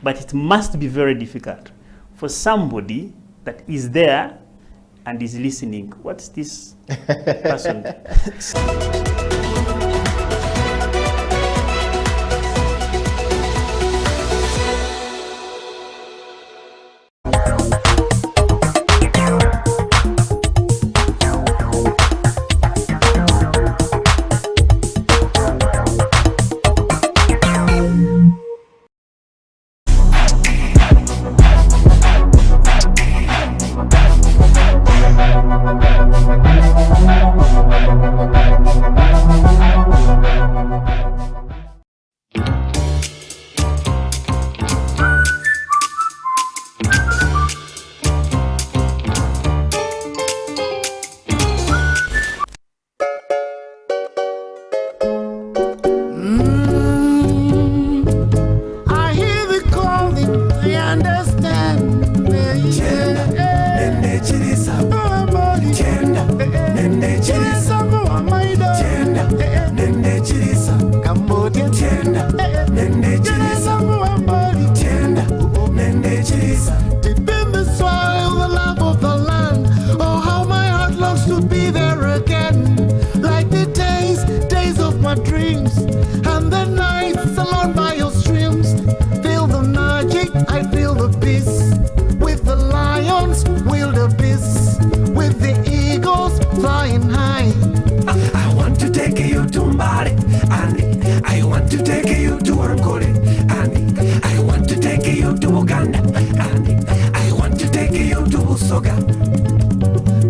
But it must be very difficult for somebody that is there and is listening. What's this person?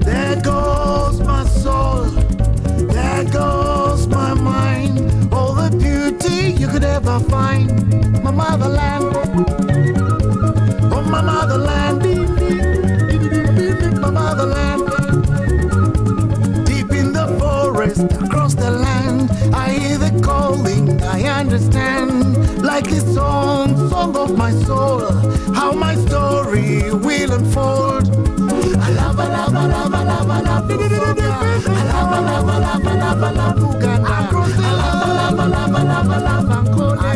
There goes my soul, there goes my mind, all the beauty you could ever find. My motherland, oh my motherland, my motherland. Deep in the forest, across the land, I hear the calling, I understand. Like this song, song of my soul, how my story will unfold. I love, I love, I love, I love, I love, I love, I love, I love, I love, I love, Uganda. I love, I love, I love, I love, Angola. I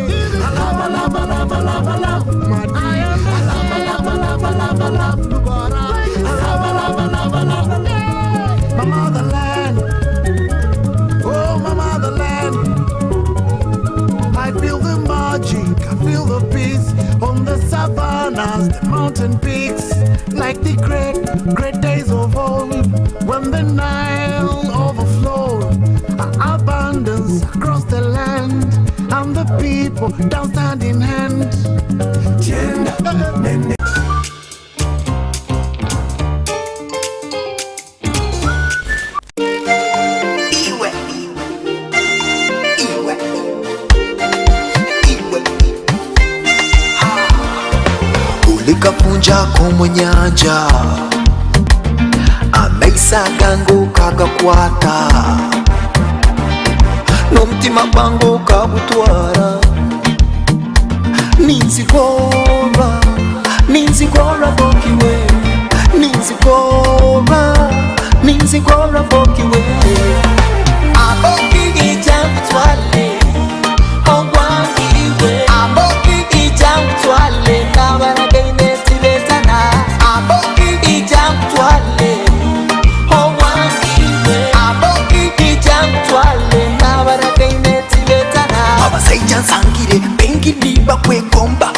love, I love, I love, I love, I love, Mali. I love, I love, I love, I love, I love, Lugora. I love, I love, I love, I love, I love, my motherland. Oh, my motherland. I feel the magic, I feel the peace on the savannas, the mountain peaks, like the great days of old, when the Nile overflowed, abundance across the land, and the people dance hand in hand. Kapunja komu nyanja ameisaga nguka gakwata n'omutima gwange kabutwara ninzigora bokiwe ninzigora bokiwe aboki ijamutwale ogwangiwe aboki ijamutwale kabara sangire bengi liba kwekomba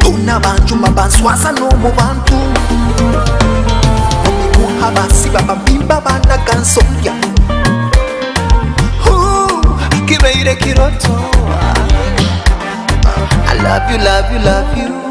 una bantu mabanswasa no mu bantu omuha basiba babimba bana kansomya kibeire kiroto. I love you, love you, love you.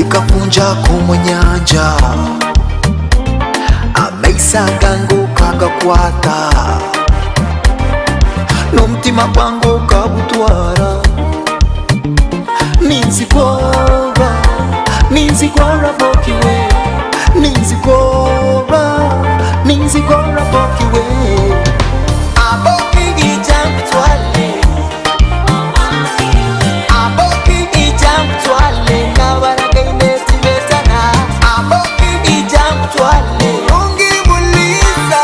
Kapunja komu nyanja ameisaga nguka gakwata n'omutima gwange kabutwara ninzigora bokiwe, ninzigora bokiwe. Aboki ijam twale, aboki ijam twale, nabaragaine tibetana. Aboki ijam twale, ungi muliza.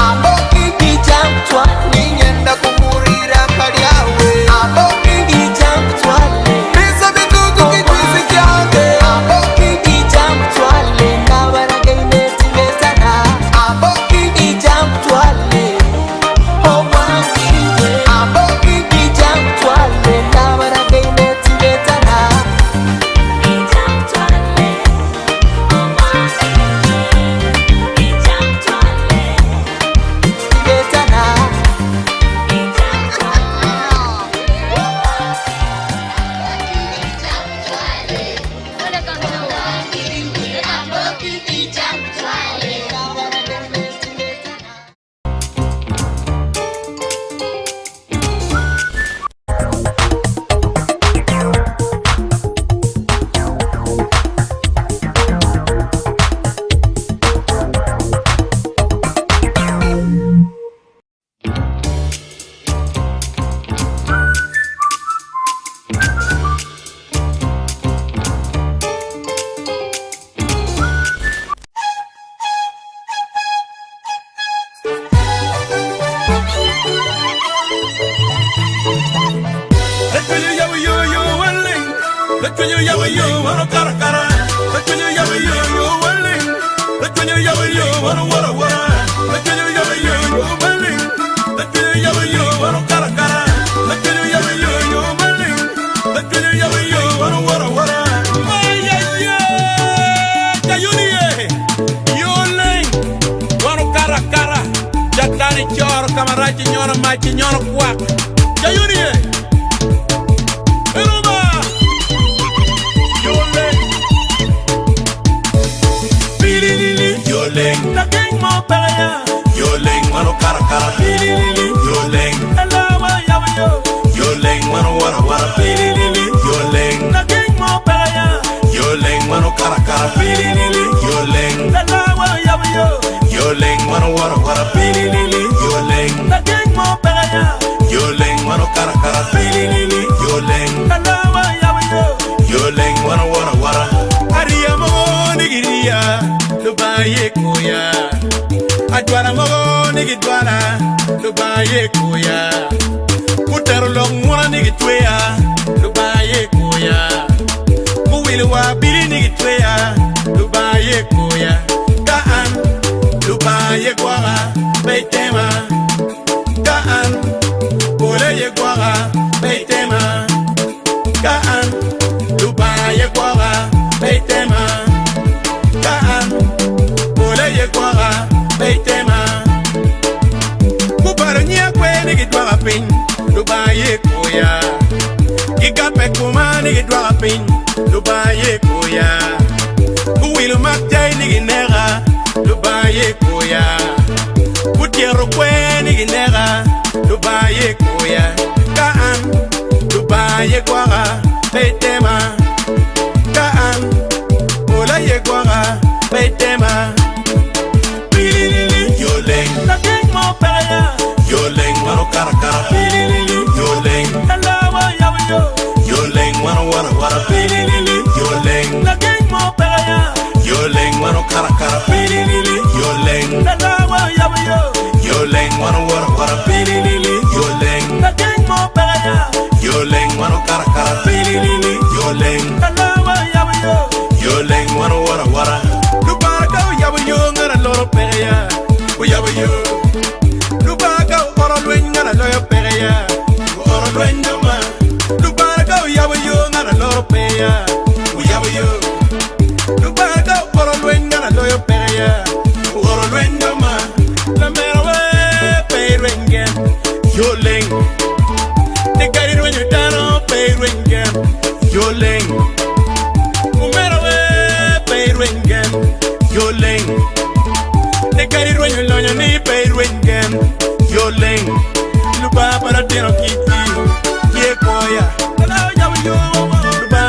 Aboki ijam twale, nyenda kumurira kariawe. Aboki ijam twale, bisa bitutu kitwisi jage. Aboki ijam twale, nabaragaine tibetana. Aboki ijam twale, oh wangiwe. Aboki ijam twale, nabaragaine tibetana. Ijam twale, oh wangiwe. Ijam twale, tibetana. Luba para tiro kiti, ye koya. Luba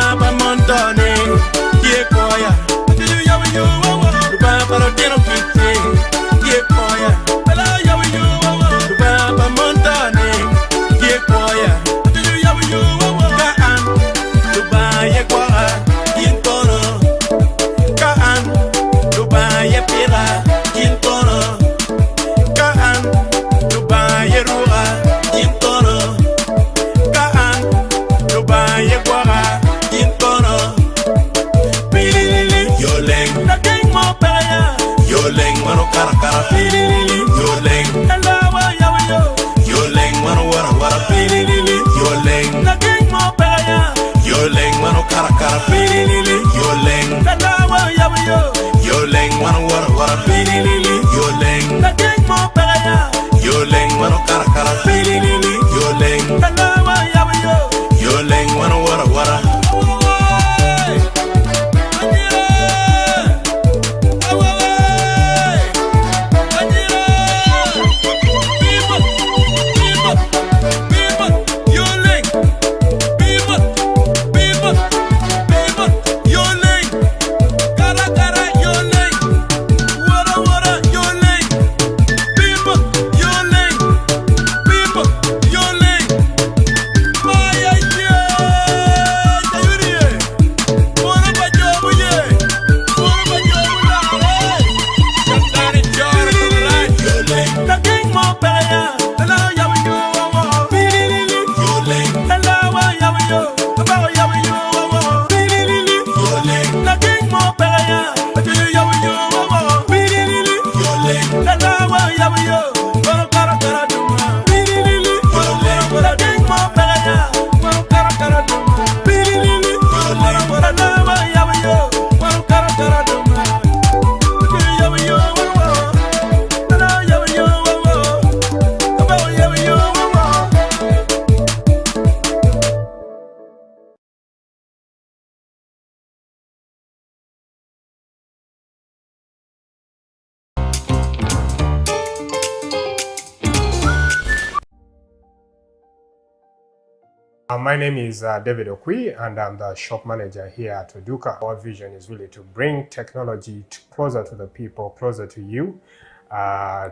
My name is David Okwi, and I'm the shop manager here at Oduka. Our vision is really to bring technology closer to the people, closer to you,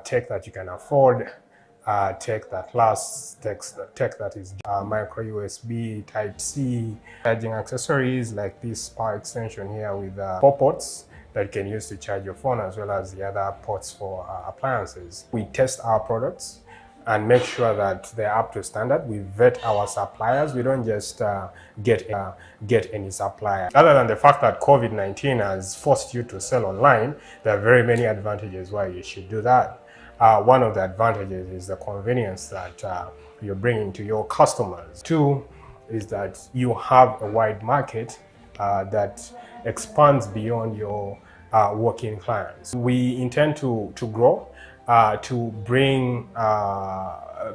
tech that you can afford, tech that lasts, tech that is micro USB, Type-C, charging accessories like this power extension here with 4 ports that you can use to charge your phone, as well as the other ports for appliances. We test our products and make sure that they're up to standard. We vet our suppliers. We don't just get any supplier. Other than the fact that COVID-19 has forced you to sell online, there are very many advantages why you should do that. One of the advantages is the convenience that you're bringing to your customers. 2 is that you have a wide market that expands beyond your working clients. We intend to grow, to bring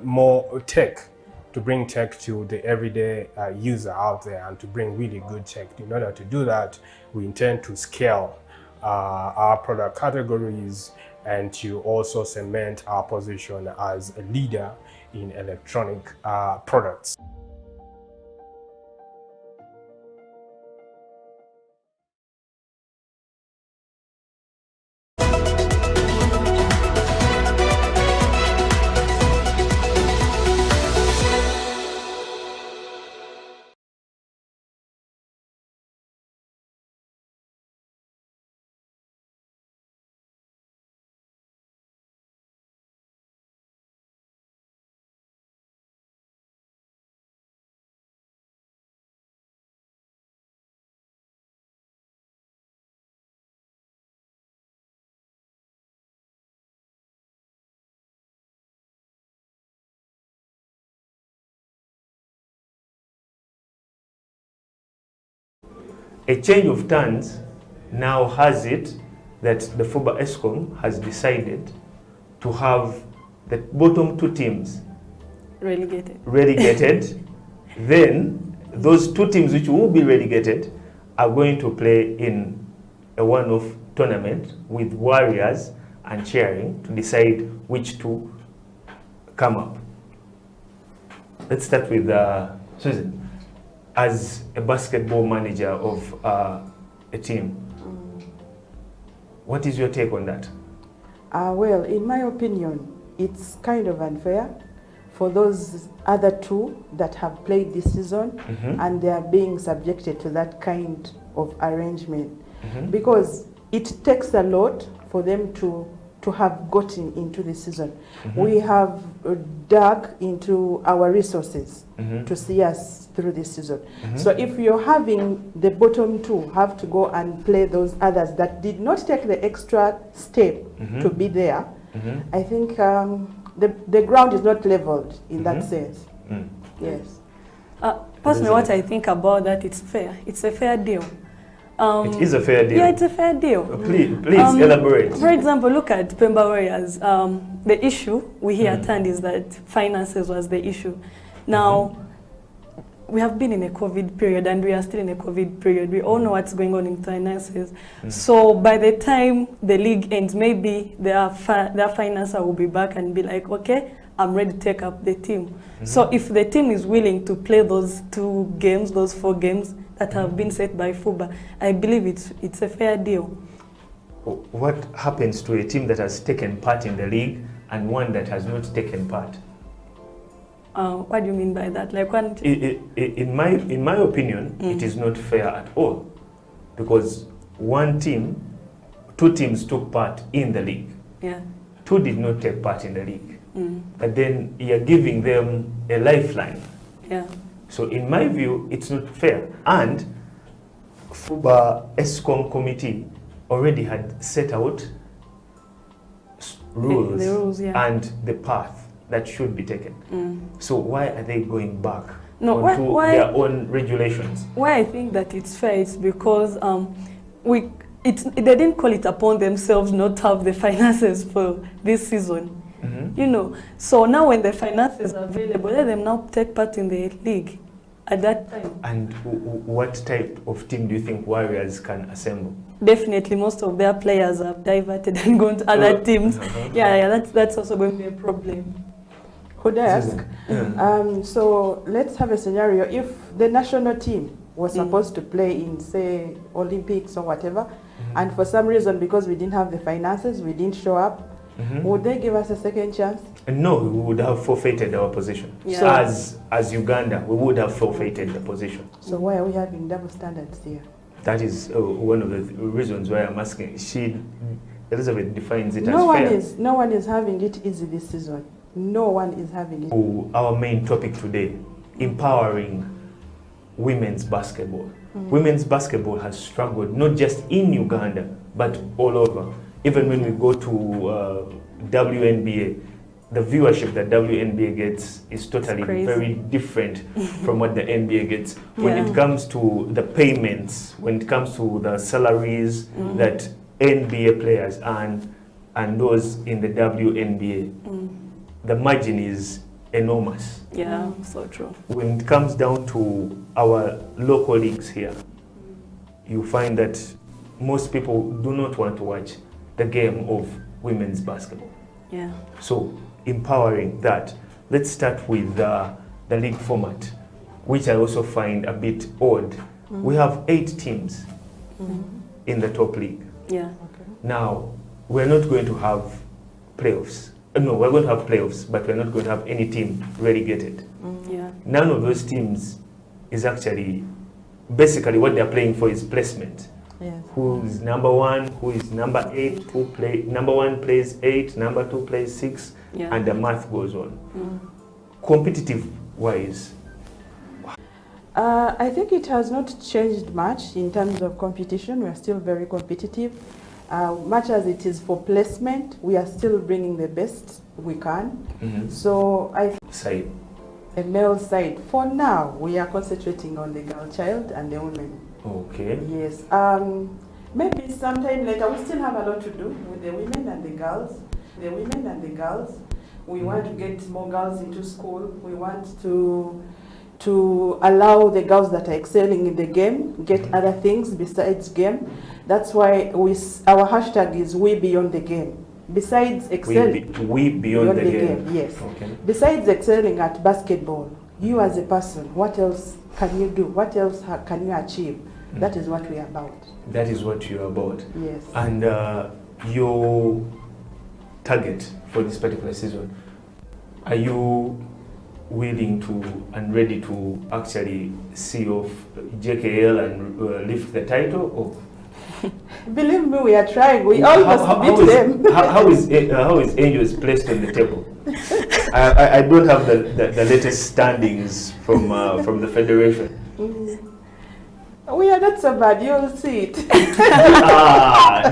more tech, to bring tech to the everyday user out there, and to bring really good tech. In order to do that, we intend to scale our product categories and to also cement our position as a leader in electronic products. A change of turns now has it that the FUBA ESCOM has decided to have the bottom 2 teams relegated. Then those 2 teams which will be relegated are going to play in a one-off tournament with Warriors and Cheering to decide which 2 come up. Let's start with Susan. As a basketball manager of a team, What is your take on that? Well, in my opinion, it's kind of unfair for those other two that have played this season and they are being subjected to that kind of arrangement. Because it takes a lot for them to have gotten into the season. We have dug into our resources to see us through this season. So if you're having the bottom two have to go and play those others that did not take the extra step to be there, I think the ground is not leveled in that sense. Yes. Personally, what I think about that, it's fair. It's a fair deal. It is a fair deal. Yeah, it's a fair deal. Please elaborate. For example, look at Pemba Warriors. The issue we hear at hand is that finances was the issue. Now, we have been in a COVID period and we are still in a COVID period. We all know what's going on in finances. So by the time the league ends, maybe their financer will be back and be like, okay, I'm ready to take up the team. So if the team is willing to play those 2 games, those 4 games that have been set by FUBA, I believe it's a fair deal. What happens to a team that has taken part in the league and one that has not taken part? What do you mean by that? Like one in my opinion, it is not fair at all, because 2 teams took part in the league. Yeah. 2 did not take part in the league. But then you're giving them a lifeline. Yeah. So in my view, it's not fair. And FUBA ESCOM committee already had set out rules, the rules, yeah. and the path that should be taken. So why are they going back onto their own regulations? Why I think that it's fair is because they didn't call it upon themselves not to have the finances for this season. You know, so now when the finances are available, let them now take part in the league at that time. And what type of team do you think Warriors can assemble? Definitely, most of their players have diverted and gone to other teams. Yeah, that's also going to be a problem. Could I ask? So let's have a scenario. If the national team was supposed to play in, say, Olympics or whatever, and for some reason, because we didn't have the finances, we didn't show up, would they give us a second chance? No, we would have forfeited our position. Yeah. So as Uganda, we would have forfeited the position. So why are we having double standards here? That is one of the reasons why I'm asking. Elizabeth defines it No as fair. No one is having it easy this season. No one is having it. Our main topic today, empowering women's basketball. Women's basketball has struggled not just in Uganda, but all over. Even when we go to WNBA, the viewership that WNBA gets is totally very different from what the NBA gets. When it comes to the payments, when it comes to the salaries that NBA players earn and those in the WNBA, the margin is enormous. Yeah, so true. When it comes down to our local leagues here, you find that most people do not want to watch the game of women's basketball. Yeah. So empowering that. Let's start with the league format, which I also find a bit odd. We have 8 teams in the top league. Yeah. Now, we're not going to have playoffs. No, we're going to have playoffs, but we're not going to have any team relegated. Yeah. None of those teams is actually, basically what they're playing for is placement. Yes. Who is number 1, who is number 8, number 1 plays 8, number 2 plays 6, and the math goes on. Competitive wise, I think it has not changed much in terms of competition. We are still very competitive. Much as it is for placement, we are still bringing the best we can. So I side. The male side, for now, we are concentrating on the girl child and the women. Okay. Yes. Maybe sometime later, we still have a lot to do with the women and the girls. The women and the girls. We want to get more girls into school. We want to allow the girls that are excelling in the game get other things besides game. That's why our hashtag is We Beyond the Game. Besides excelling, we beyond the game. Yes. Okay. Besides excelling at basketball, you as a person, what else can you do? What else can you achieve? That is what we are about. That is what you're about. Yes. And your target for this particular season? Are you willing to and ready to actually see off JKL and lift the title? Or Believe me, we are trying. We almost beat them. how is Angels placed on the table? I don't have the latest standings from the federation. We are not so bad. You'll see it.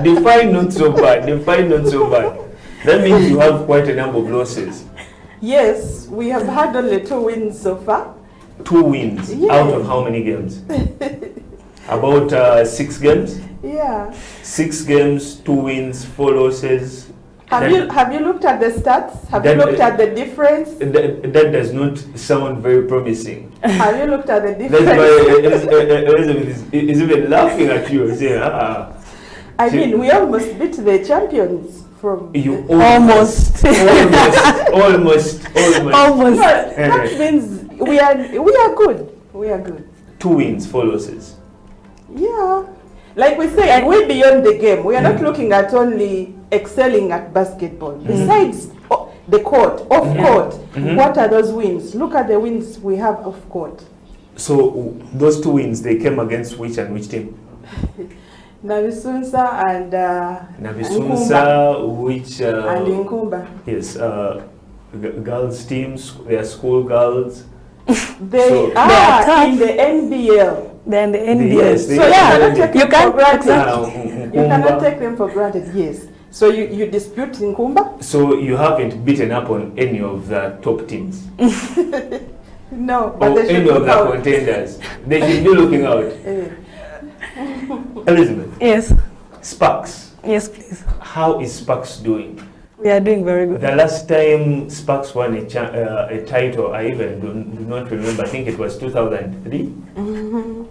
Define not so bad. Define not so bad. That means you have quite a number of losses. Yes, we have had only 2 wins so far. 2 wins Yeah. out of how many games? About 6 games. Yeah. 6 games, 2 wins, 4 losses. Have you looked at the stats? Have you looked at the difference? That does not sound very promising. Have you looked at the That's difference? why Elizabeth is even laughing at you, saying, I mean, we almost beat the champions from. You Almost. almost. Almost. No, that means we are good. We are good. 2 wins, 4 losses. Yeah. Like we say, we're beyond the game. We are not looking at only excelling at basketball. Besides the court, off court, what are those wins? Look at the wins we have off court. So those 2 wins, they came against which and which team? Navisunsa and Navisunsa, which and Nkumba. yes, girls teams, they are school girls. They So- are tough. in the NBL. Then the NBA. Yes, they So are yeah, in cannot the- take You them can't for granted. You cannot Nkumba. take them for granted. Yes. So you dispute Nkumba? So you haven't beaten up on any of the top teams No, but or they should any of look the out. contenders. They should be looking out. Eh. Elizabeth, Yes. Sparks. Yes, please. How is Sparks doing? We are doing very good. The last time Sparks won a title, I even do not remember. I think it was 2003.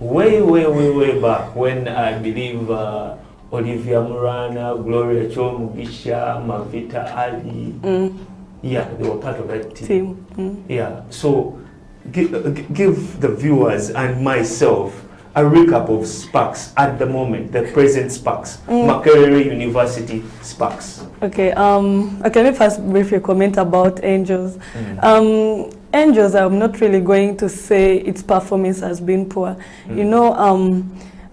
Way back when I believe Olivia Murana, Gloria Chomugisha, Mavita Ali. Yeah, they were part of that team. Yeah. So give the viewers and myself a recap of Sparks at the moment, the present Sparks, Makerere University Sparks. Okay, let me first briefly comment about Angels. Angels, I'm not really going to say its performance has been poor. You know,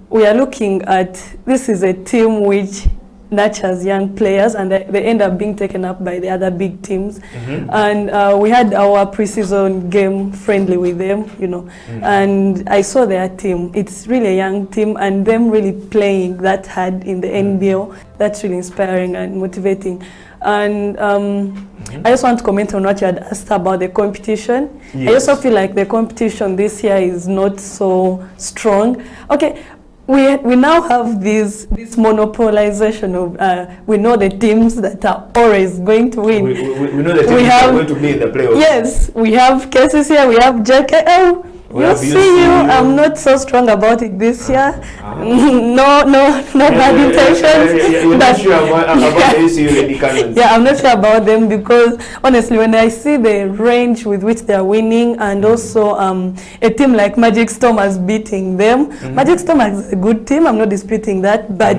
we are looking at, this is a team which nurtures young players, and they end up being taken up by the other big teams. And we had our pre-season game friendly with them, you know, and I saw their team. It's really a young team, and them really playing that hard in the NBL. That's really inspiring and motivating. And I just want to comment on what you had asked about the competition. Yes. I also feel like the competition this year is not so strong. Okay. We now have this monopolization of, we know the teams that are always going to win. We know the teams that are going to be in the playoffs. Yes, we have cases here, we have JKL. We have You see UCU. I'm not so strong about it this year. No bad intentions. You're not but- sure about the UCU Lady Cannons. Yeah, I'm not sure about them because honestly, when I see the range with which they are winning, and also a team like Magic Storm is beating them. Magic Storm is a good team. I'm not disputing that, but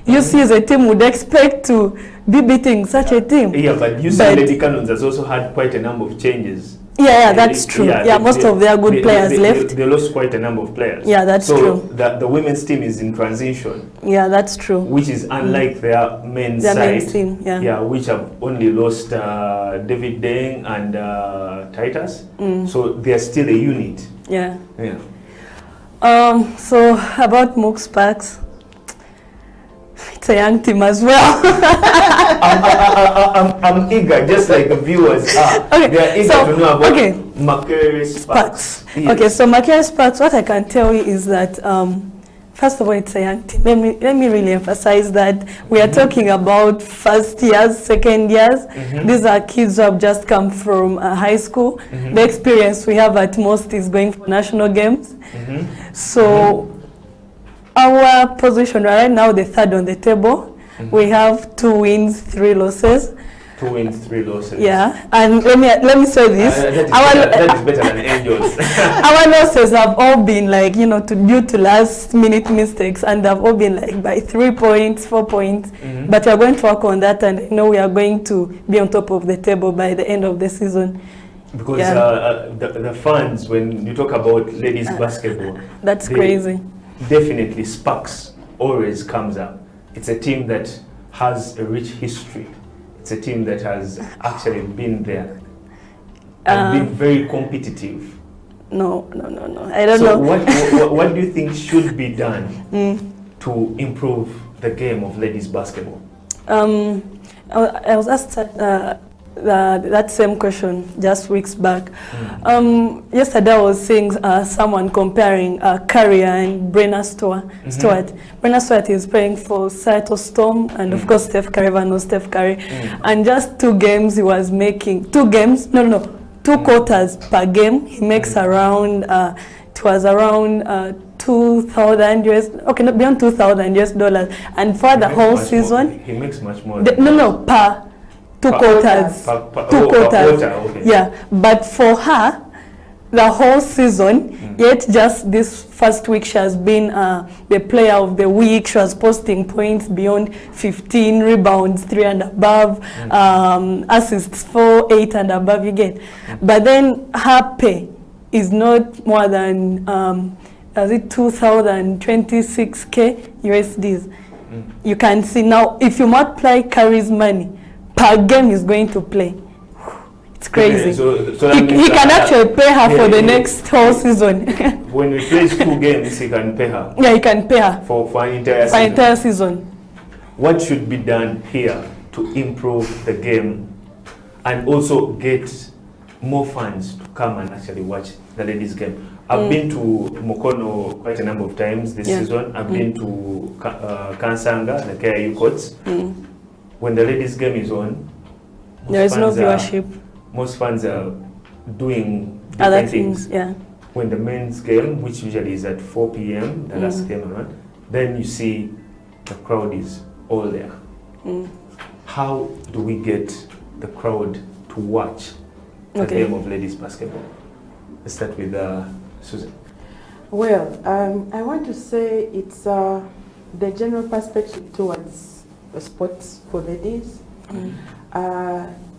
UC is a team would expect to be beating such a team. Yeah, but UCU But- Lady Cannons has also had quite a number of changes. Yeah, that's true. Yeah, most of their good players left. They lost quite a number of players. Yeah, that's so true. The women's team is in transition, Yeah, that's true. which is unlike their men's Their side. men's team, yeah. Which have only lost David Deng and Titus. So they are still a unit. Yeah. Yeah. So about Mook Sparks, it's a young team as well. I'm eager, just like the viewers are. Okay, They are eager so, to know about okay. Makerere Sparks. Sparks. Yes. Okay, so Makerere Sparks, what I can tell you is that first of all, it's a young team. Let me really emphasize that we are talking about first years, second years. These are kids who have just come from high school. The experience we have at most is going for national games. So our position right now, the third on the table. We have 2 wins, 3 losses. 2 wins, 3 losses. Yeah, and let me say this. That is better than Angels. Our losses have all been like, you know, due to last minute mistakes, and they've all been like by 3 points, 4 points. But we are going to work on that, and I know we are going to be on top of the table by the end of the season. Because the fans, when you talk about ladies basketball, That's crazy. Definitely Sparks always comes up. It's a team that has a rich history. It's a team that has actually been there and been very competitive. No. I don't know. So what do you think should be done to improve the game of ladies basketball? I was asked that same question just weeks back. Yesterday I was seeing someone comparing Carrier and Brenna Stewart. Brenna Stewart is playing for Seattle Storm, and of course Steph Curry, everyone knows Steph Curry. And just 2 games he was making, 2 quarters per game, he makes around, it was around 2,000 US, okay, not beyond 2,000 US dollars. And for the whole season, he makes much more. Per 2 quarters. Per quarter, okay. Yeah, but for her, the whole season, yet just this first week she has been the player of the week. She was posting points beyond 15, rebounds 3 and above, assists 4, 8 and above, you get. But then her pay is not more than, 2,026K USDs. You can see now, if you multiply Curry's money per game he's going to play, it's crazy. Okay, he can actually pay her for the next whole season. When we play 2 games, he can pay her. Yeah, he can pay her for an entire season. What should be done here to improve the game and also get more fans to come and actually watch the ladies game? I've been to Mukono quite a number of times this season. I've been to Kansanga, the KIU courts. When the ladies game is on, there is no viewership. Most fans are doing other things. Yeah. When the men's game, which usually is at 4 p.m., the last game around, then you see the crowd is all there. How do we get the crowd to watch the game of ladies basketball? Let's start with Susan. Well, I want to say it's the general perspective towards sports for ladies.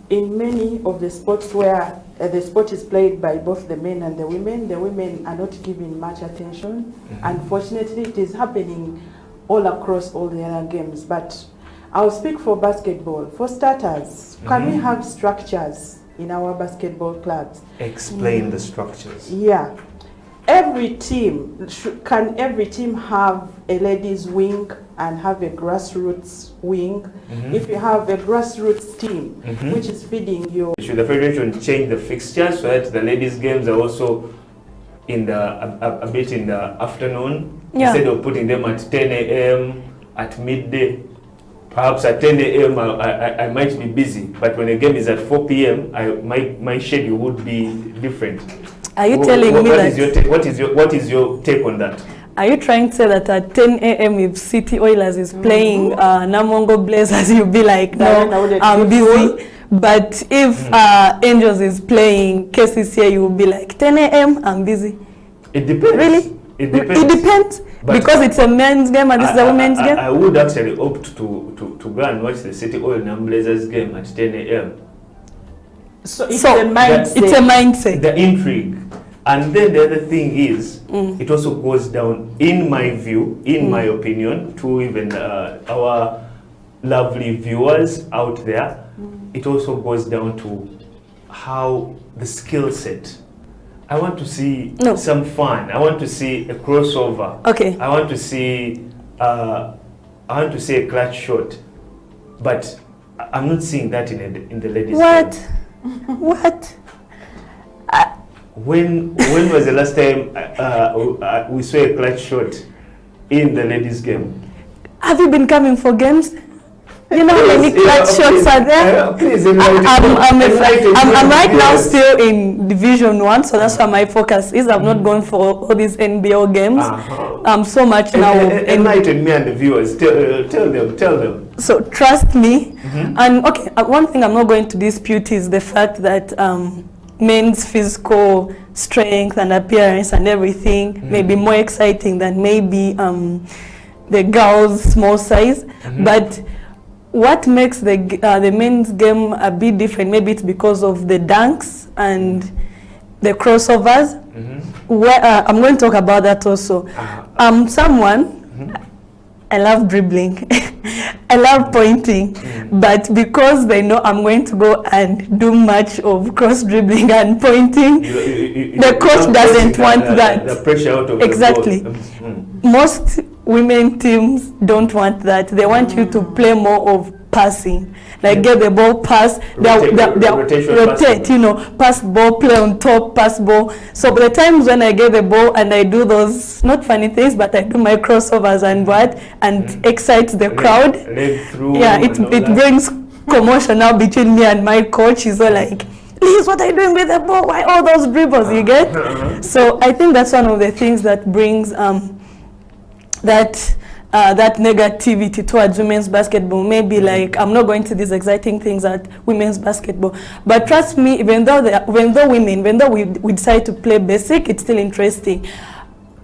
In many of the sports where the sport is played by both the men and the women are not given much attention. Unfortunately, it is happening all across all the other games. But I'll speak for basketball. For starters, can we have structures in our basketball clubs? Explain the structures. Yeah. Every team, can every team have a ladies wing and have a grassroots wing? If you have a grassroots team, which is feeding your... Should the federation change the fixtures so that the ladies games are also in the a bit in the afternoon, instead of putting them at 10 a.m. at midday? Perhaps at 10 a.m. I might be busy, but when a game is at 4 p.m., my schedule would be different. Are you telling me that? What is your take on that? Are you trying to say that at 10 a.m. if City Oilers is playing Namongo Blazers, you'll be like, no, I'm busy. But if Angels is playing KCCA, you'll be like, 10 a.m. I'm busy. It depends. Really? It depends. It depends. Because it's a men's game and this is a women's game. I would actually opt to go and watch the City Oilers Blazers game at 10 a.m. So it's a mindset. It's a mindset. The intrigue. And then the other thing is, it also goes down, in my view, in my opinion, to even our lovely viewers out there, it also goes down to how the skill set. I want to see some fun. I want to see a crossover. Okay. I want to see a clutch shot. But I'm not seeing that in the ladies' What? game. What? When was the last time we saw a clutch shot in the ladies' game? Have you been coming for games? You know how many clutch shots are there? Please I'm right now viewers. still in Division 1, so that's where my focus is. I've not gone for all these NBL games. So much now. Enlighten me and the viewers. Tell them. So trust me. And okay, one thing I'm not going to dispute is the fact that men's physical strength and appearance and everything may be more exciting than maybe the girls' small size. But what makes the men's game a bit different, maybe it's because of the dunks and the crossovers. Where, I'm going to talk about that also. I'm someone, I love dribbling, I love pointing, but because they know I'm going to go and do much of cross dribbling and pointing, the coach doesn't want that. The pressure out of exactly. the ball. Most women teams don't want that. They want you to play more of passing, like get the ball, pass, rotate, you know, pass ball, play on top, pass ball. So by the times when I get the ball and I do those not funny things, but I do my crossovers and what, and excites the crowd. Yeah, it brings commotion now between me and my coach. He's all like, Liz, what are you doing with the ball? Why all those dribbles? You get? So I think that's one of the things that brings that negativity towards women's basketball. Maybe like I'm not going to these exciting things at women's basketball, but trust me, even though we decide to play basic, it's still interesting.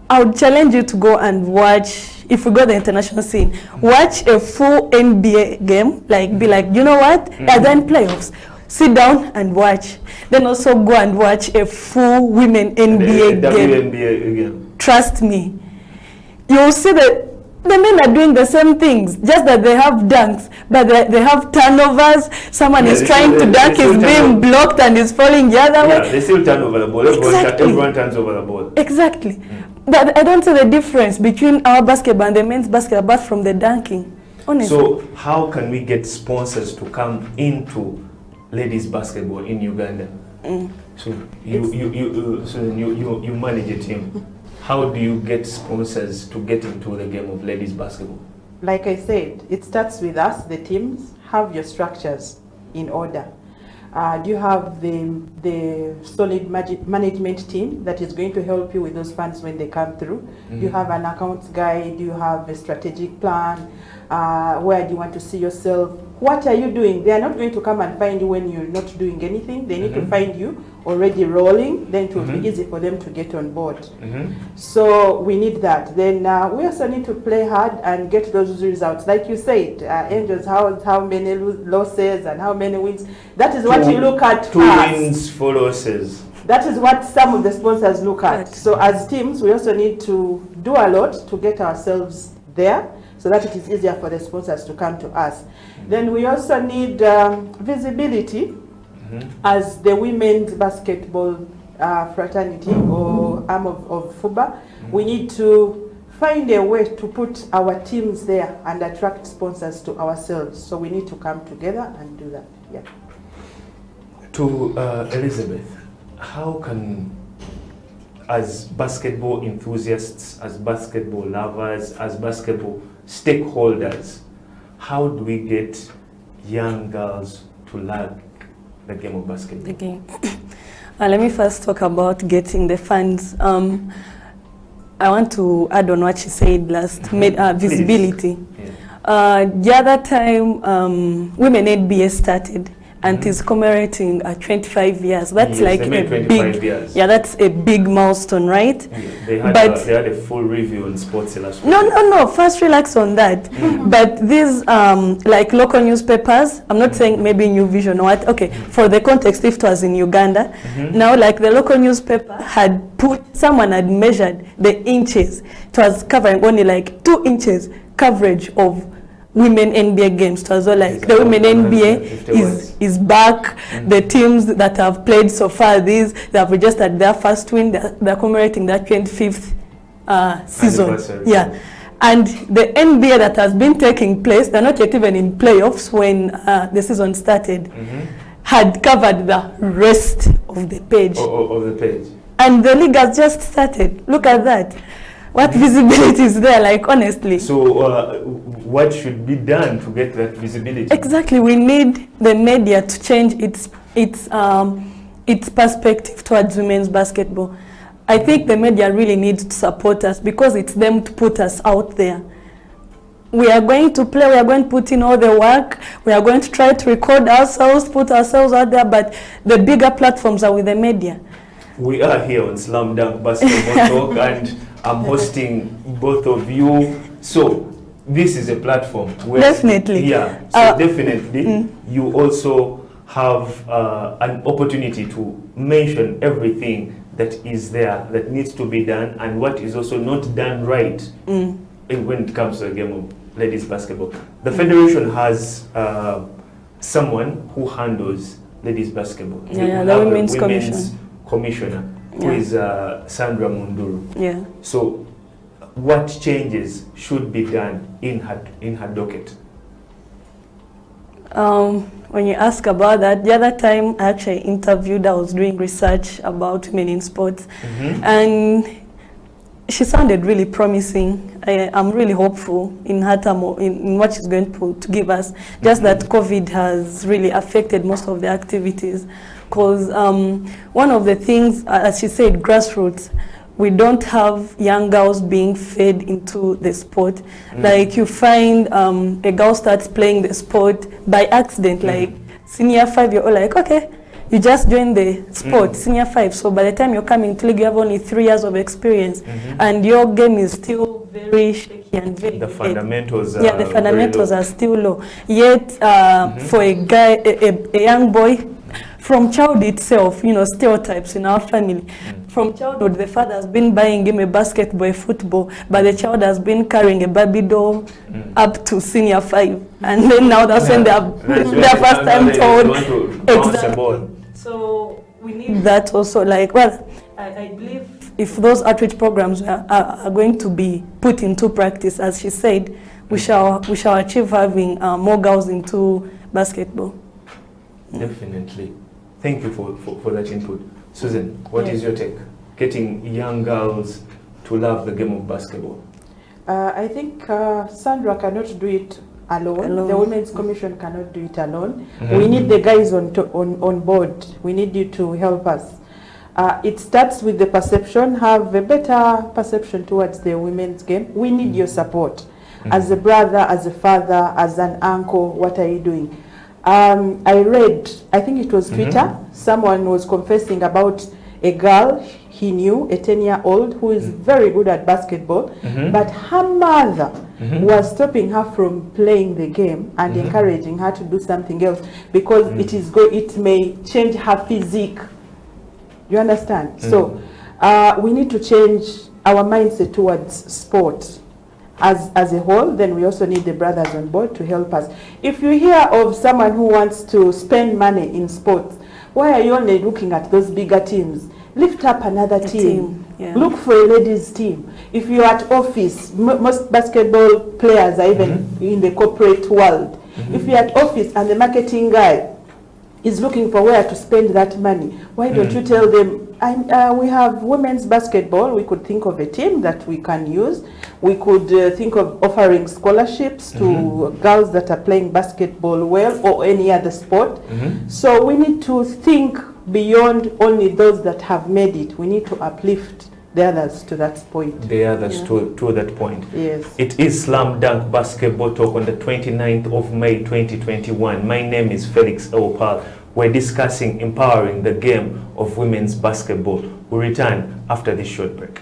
I would challenge you to go and watch, if we go the international scene, watch a full NBA game, like be like, you know what, and then playoffs. Sit down and watch. Then also go and watch a full women NBA game. WNBA game. Trust me. You'll see that the men are doing the same things, just that they have dunks, but they have turnovers. Someone is trying to dunk, is being blocked and is falling the other way. They still turn over the ball. Everyone turns over the ball. Exactly. But I don't see the difference between our basketball and the men's basketball, apart from the dunking. Honestly. So how can we get sponsors to come into ladies basketball in Uganda? So you manage a team. How do you get sponsors to get into the game of ladies basketball? Like I said, it starts with us, the teams. Have your structures in order. Do you have the solid management team that is going to help you with those funds when they come through? Do you have an accounts guy? Do you have a strategic plan? Where do you want to see yourself? What are you doing? They are not going to come and find you when you're not doing anything. They need to find you already rolling, then it will be easy for them to get on board. So we need that. Then we also need to play hard and get those results. Like you said, Angels, how many losses and how many wins. That is what you look at. 2 wins, 4 losses. That is what some of the sponsors look at. So as teams, we also need to do a lot to get ourselves there, so that it is easier for the sponsors to come to us. Then we also need visibility as the women's basketball fraternity or arm of FUBA. We need to find a way to put our teams there and attract sponsors to ourselves. So we need to come together and do that. Yeah. To Elizabeth, how can, as basketball enthusiasts, as basketball lovers, as basketball stakeholders, how do we get young girls to love the game of basketball? The game. Let me first talk about getting the funds. I want to add on what she said last, visibility. Yeah. The other time, Women NBA started, and it's commemorating 25 years. That's like a big, yeah, that's a big milestone, right? Yeah, they had a full review on Sports Illustrated. No, first relax on that. But these like local newspapers, I'm not saying maybe New Vision or what, okay, for the context, if it was in Uganda, now like the local newspaper had someone had measured the inches, it was covering only like 2 inches coverage of women NBA games. So like the women NBA is back. The teams that have played so far, they have registered their first win. They're commemorating their 25th season. Yeah. And the NBA that has been taking place, they're not yet even in playoffs when the season started, had covered the rest of the page. Of the page. And the league has just started. Look at that. What visibility is there, like, honestly? So what should be done to get that visibility? Exactly, we need the media to change its perspective towards women's basketball. I think the media really needs to support us because it's them to put us out there. We are going to play, we are going to put in all the work, we are going to try to record ourselves, put ourselves out there, but the bigger platforms are with the media. We are here on Slam Dunk Basketball Talk, and I'm hosting both of you. So this is a platform where Definitely. Yeah. So definitely you also have an opportunity to mention everything that is there that needs to be done and what is also not done right when it comes to a game of ladies basketball. The federation has someone who handles ladies basketball. Yeah, We the have a women's commissioner who is Sandra Munduru. Yeah. So what changes should be done in her docket? When you ask about that, the other time I actually interviewed, I was doing research about women in sports, and she sounded really promising. I'm really hopeful in her term, in what she's going to give us. Just that COVID has really affected most of the activities, because one of the things, as she said, grassroots, we don't have young girls being fed into the sport. Like you find a girl starts playing the sport by accident, like senior 5-year-old, like, okay, you just joined the sport, senior 5. So by the time you're coming to league, you have only 3 years of experience, and your game is still very shaky and very The fundamentals are the fundamentals very low. are still low. Yet for a guy, a young boy, from childhood itself, you know, stereotypes in our family. From childhood, the father has been buying him a basketball, a football, but the child has been carrying a Barbie doll up to senior 5. And then now that's when they are their first time told. Exactly. So we need that also. Like, well, I believe if those outreach programs are going to be put into practice, as she said, we shall achieve having more girls into basketball. Definitely. Thank you for that input. Susan, what is your take? Getting young girls to love the game of basketball. I think Sandra cannot do it alone. The Women's Commission cannot do it alone. We need the guys on board. We need you to help us. It starts with the perception. Have a better perception towards the women's game. We need your support. As a brother, as a father, as an uncle, what are you doing? I read, I think it was Twitter, someone was confessing about a girl he knew, a 10-year-old, who is very good at basketball, but her mother was stopping her from playing the game and encouraging her to do something else because it may change her physique. You understand? So we need to change our mindset towards sport. As a whole, then we also need the brothers on board to help us. If you hear of someone who wants to spend money in sports, why are you only looking at those bigger teams? Lift up another team. Yeah. Look for a ladies team. If you're at office, most basketball players are even in the corporate world. If you're at office and the marketing guy is looking for where to spend that money, why don't you tell them, we have women's basketball, we could think of a team that we can use. We could think of offering scholarships to girls that are playing basketball well or any other sport. So we need to think beyond only those that have made it. We need to uplift the others to that point. The others to that point. Yes. It is Slam Dunk Basketball Talk on the 29th of May 2021. My name is Felix Opal. We're discussing empowering the game of women's basketball. We'll return after this short break.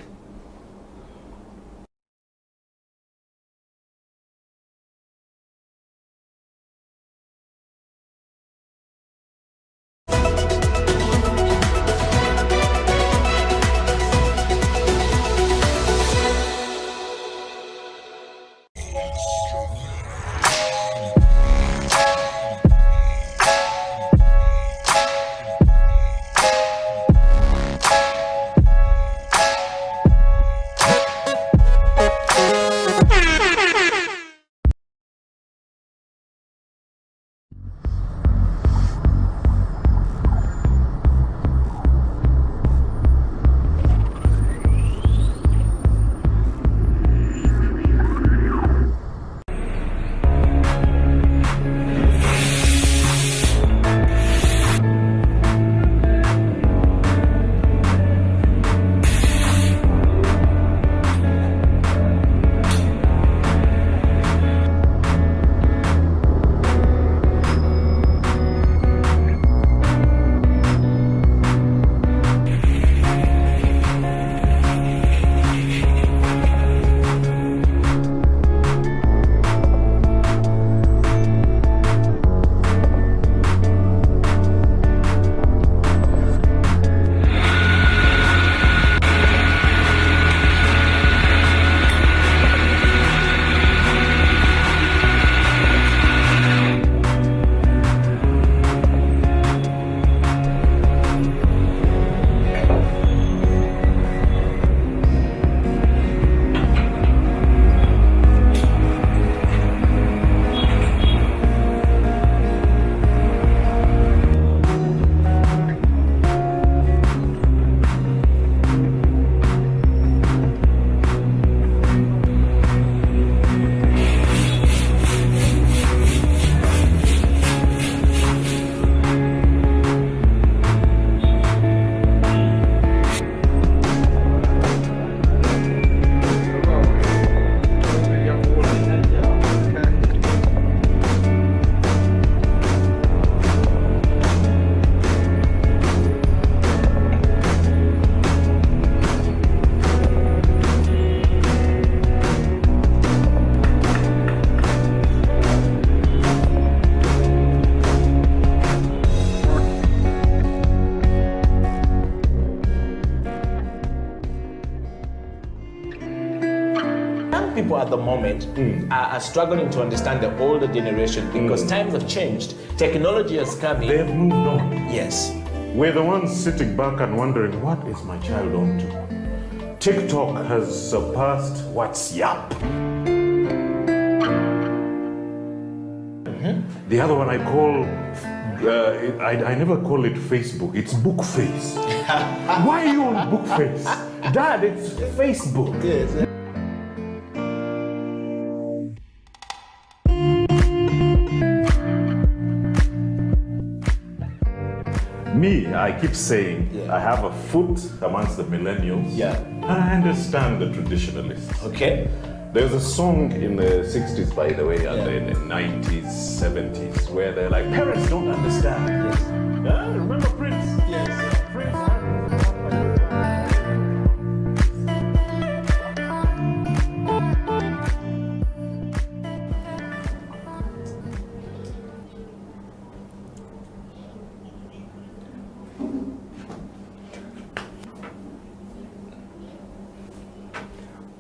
the moment are struggling to understand the older generation because times have changed. Technology has come in. They've moved on. Yes. We're the ones sitting back and wondering, what is my child on to? TikTok has surpassed WhatsApp. The other one I call, I never call it Facebook, it's Bookface. Why are you on Bookface? Dad, it's Facebook. Yes. Me, I keep saying, I have a foot amongst the millennials. Yeah. And I understand the traditionalists. Okay. There's a song in the 60s, by the way, and in the 90s, 70s, where they're like, parents don't understand. Yes. Remember Prince? Yes. Prince.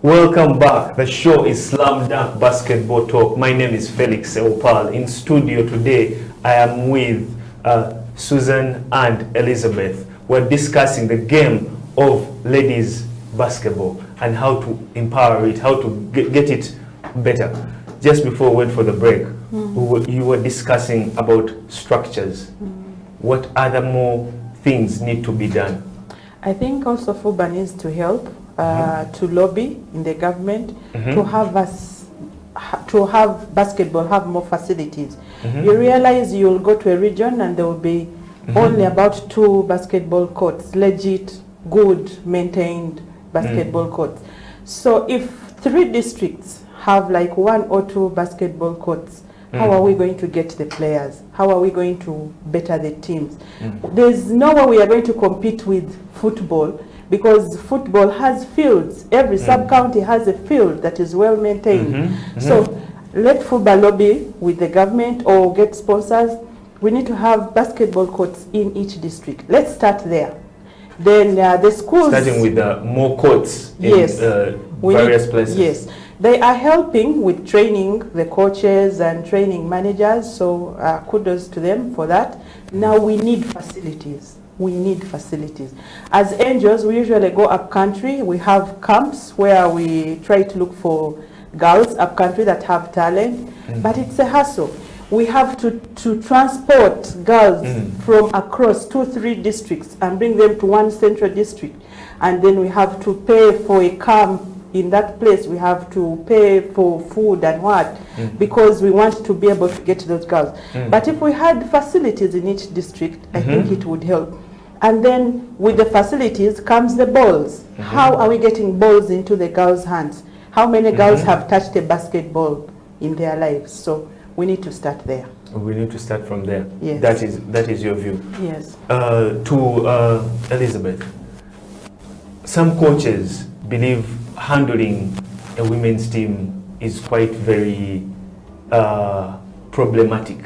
Welcome back. The show is Slam Dunk Basketball Talk. My name is Felix Opal. In studio today, I am with Susan and Elizabeth. We're discussing the game of ladies basketball and how to empower it, how to get it better. Just before we went for the break, you were discussing about structures. What other more things need to be done? I think also FUBA needs to help to lobby in the government to have basketball have more facilities. You realize you'll go to a region and there will be only about 2 basketball courts, legit, good, maintained basketball courts. So if 3 districts have like 1 or 2 basketball courts, how are we going to get the players? How are we going to better the teams? There's no way we are going to compete with football because football has fields. Every sub-county has a field that is well maintained. So let FUBA lobby with the government or get sponsors. We need to have basketball courts in each district. Let's start there. Then the schools... Starting with more courts in various places. Yes. They are helping with training the coaches and training managers, so kudos to them for that. Now we need facilities. We need facilities. As angels, we usually go up country. We have camps where we try to look for girls up country that have talent, but it's a hassle. We have to transport girls from across 2-3 districts and bring them to one central district, and then we have to pay for a camp in that place. We have to pay for food and what, because we want to be able to get those girls. But if we had facilities in each district, I think it would help. And then with the facilities comes the balls. How are we getting balls into the girls' hands? How many girls have touched a basketball in their lives? So we need to start there. We need to start from there. Yes. That is your view. Yes. To Elizabeth, some coaches believe handling a women's team is quite very problematic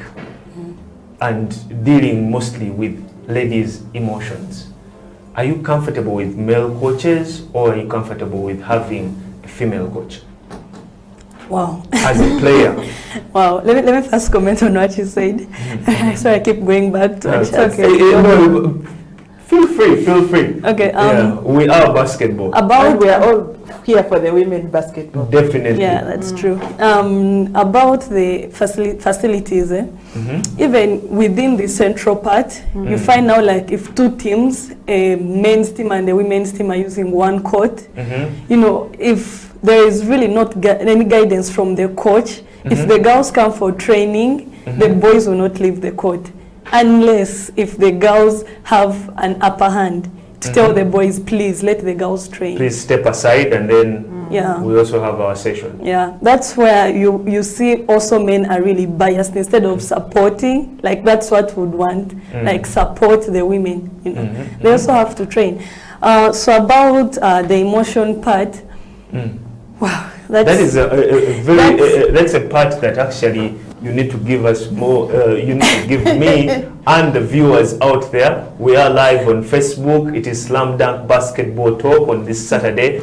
and dealing mostly with ladies' emotions. Are you comfortable with male coaches or are you comfortable with having a female coach? Wow. As a player. Wow. Let me first comment on what you said. So I keep going back to what you said. No, feel free. Okay. We are basketball. And we are all here for the women basketball. Definitely. Yeah, that's true. About the facilities, even within the central part, you find now like if 2 teams, a men's team and a women's team are using one court, you know, if there is really not any guidance from the coach, if the girls come for training, the boys will not leave the court. Unless if the girls have an upper hand to tell the boys, please let the girls train. Please step aside, and then we also have our session. Yeah, that's where you see also men are really biased instead of supporting. Like that's what would want, like support the women. You know, they also have to train. So about the emotion part, wow, that is a very that's a part that actually you need to give us more, you need to give me and the viewers out there. We are live on Facebook. It is Slam Dunk Basketball Talk on this Saturday.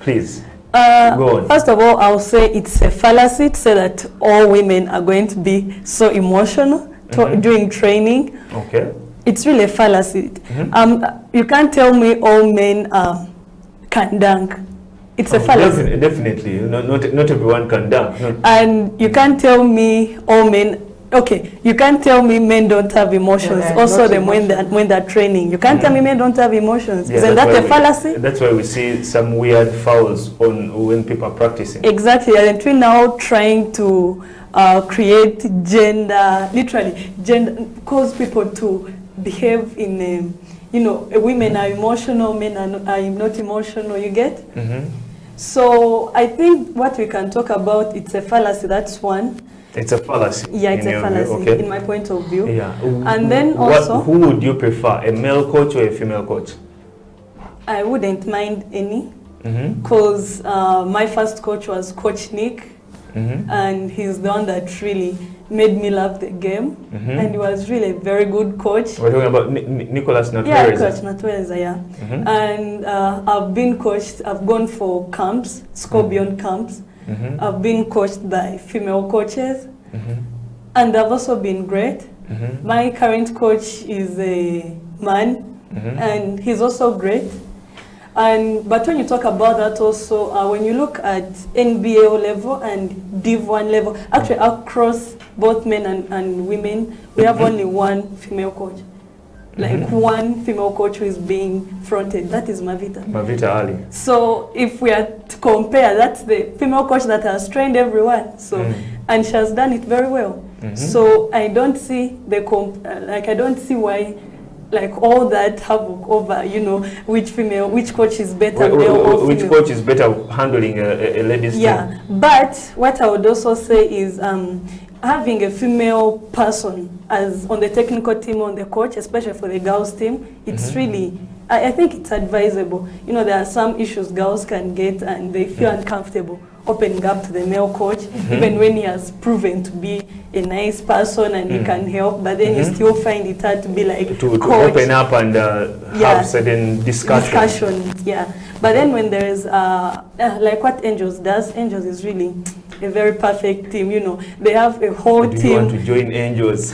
Please Go on. First of all, I'll say it's a fallacy to say that all women are going to be so emotional during training. Okay. It's really a fallacy. You can't tell me all men can dunk. It's a fallacy. Definitely. Not everyone can dunk. No. And you can't tell me all men. Okay, you can't tell me men don't have emotions. Yeah, also, not when they're training, you can't tell me men don't have emotions. Yeah, Isn't that a fallacy? That's why we see some weird fouls when people are practicing. Exactly, and we're now trying to create gender, cause people to behave in, women are emotional, men are not emotional, you get? So I think what we can talk about, it's a fallacy, that's one. It's a fallacy. Yeah, it's a fallacy okay. in my point of view. Yeah. And then also, who would you prefer, a male coach or a female coach? I wouldn't mind any, because my first coach was Coach Nick, and he's the one that really made me love the game, and he was really a very good coach. We're talking about Nicolas Natwereza. Yeah, Coach Natwereza, yeah. And I've gone for camps, Scorpion camps. I've been coached by female coaches, and they've also been great. My current coach is a man, and he's also great. But when you talk about that also, when you look at NBA level and Div 1 level, actually across both men and women, we have only one female coach. Like one female coach who is being fronted, that is Mavita. Mavita Ali. So if we are to compare, that's the female coach that has trained everyone. So and she has done it very well. So I don't see I don't see why, like all that havoc over, which coach is better, male or which female. coach is better handling a ladies' team. Yeah, but what I would also say is having a female person as on the technical team, on the coach, especially for the girls team, it's really, I think it's advisable. There are some issues girls can get and they feel uncomfortable opening up to the male coach, even when he has proven to be a nice person and he can help, but then you still find it hard to be like to coach. Open up and have certain discussions. Yeah. But then when there is, like what Angels does, Angels is really a very perfect team. They have a whole team. Do you want to join Angels?